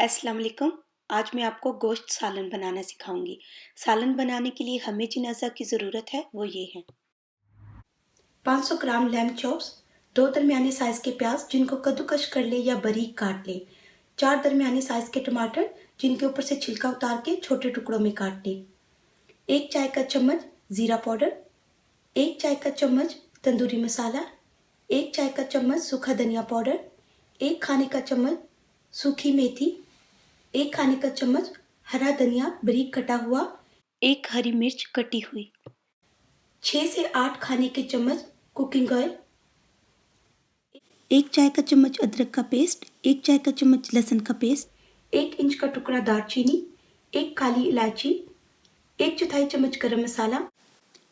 अस्सलाम वालेकुम। आज मैं आपको गोश्त सालन बनाना सिखाऊंगी। सालन बनाने के लिए हमें जिन अज़ा की ज़रूरत है वो ये हैं। 500 ग्राम लैम्ब चॉप्स, 2 दरमियाने साइज़ के प्याज जिनको कद्दूकश कर ले या बारीक काट ले, 4 दरमियाने साइज़ के टमाटर जिनके ऊपर से छिलका उतार के छोटे टुकड़ों में काट ले, 1 चाय का चम्मच ज़ीरा पाउडर, 1 चाय का चम्मच तंदूरी मसाला, 1 चाय का चम्मच सूखा धनिया पाउडर, 1 खाने का चम्मच सूखी मेथी, 1 खाने का चम्मच हरा धनिया बारीक कटा हुआ, 1 हरी मिर्च कटी हुई, 6 से 8 खाने के चम्मच कुकिंग ऑयल, 1 चाय का चम्मच अदरक का पेस्ट, 1 चाय का चम्मच लहसुन का पेस्ट, 1 इंच का टुकड़ा दालचीनी, 1 काली इलायची, 1 चौथाई चम्मच गरम मसाला,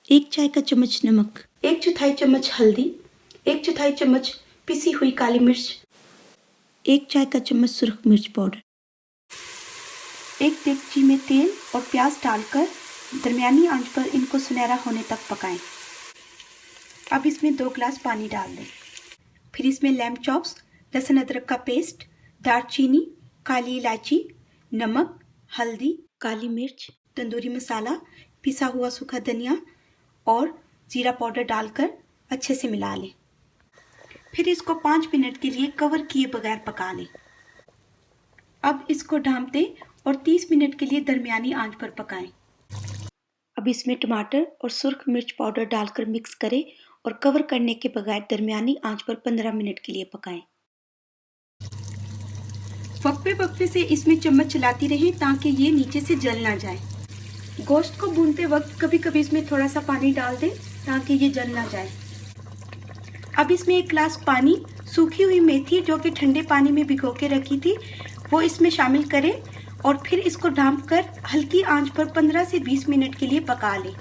1 चाय का चम्मच नमक, 1 चौथाई चम्मच हल्दी, 1 चौथाई चम्मच पिसी हुई काली मिर्च, 1 चाय का चम्मच सुर्ख मिर्च पाउडर। एक देगची में तेल और प्याज डालकर दरमियानी आंच पर इनको सुनहरा होने तक पकाएं। अब इसमें 2 गिलास पानी डाल दें। फिर इसमें लैम्ब चॉप्स, लहसुन अदरक का पेस्ट, दालचीनी, काली इलायची, नमक, हल्दी, काली मिर्च, तंदूरी मसाला, पिसा हुआ सूखा धनिया और ज़ीरा पाउडर डालकर अच्छे से मिला लें। फिर इसको 5 मिनट के लिए कवर किए बगैर पका लें। अब इसको ढाँप दें और 30 मिनट के लिए दरमियानी आंच पर पकाएं। अब इसमें टमाटर और सुर्ख मिर्च पाउडर डालकर मिक्स करें और कवर करने के बगैर दरमियानी आंच पर 15 मिनट के लिए पकाएं। वक्फे वक्फे से इसमें चम्मच चलाती रहें ताकि ये नीचे से जल ना जाए। गोश्त को भूनते वक्त कभी कभी इसमें थोड़ा सा पानी डाल दें ताकि ये जल ना जाए। अब इसमें 1 गिलास पानी, सूखी हुई मेथी जो कि ठंडे पानी में भिगो के रखी थी वो इसमें शामिल करें और फिर इसको ढाँप कर हल्की आंच पर 15 से 20 मिनट के लिए पका लें।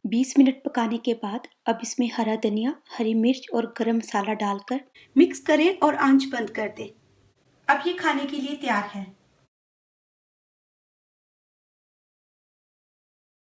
20 मिनट पकाने के बाद अब इसमें हरा धनिया, हरी मिर्च और गरम मसाला डालकर मिक्स करें और आंच बंद कर दें। अब ये खाने के लिए तैयार है।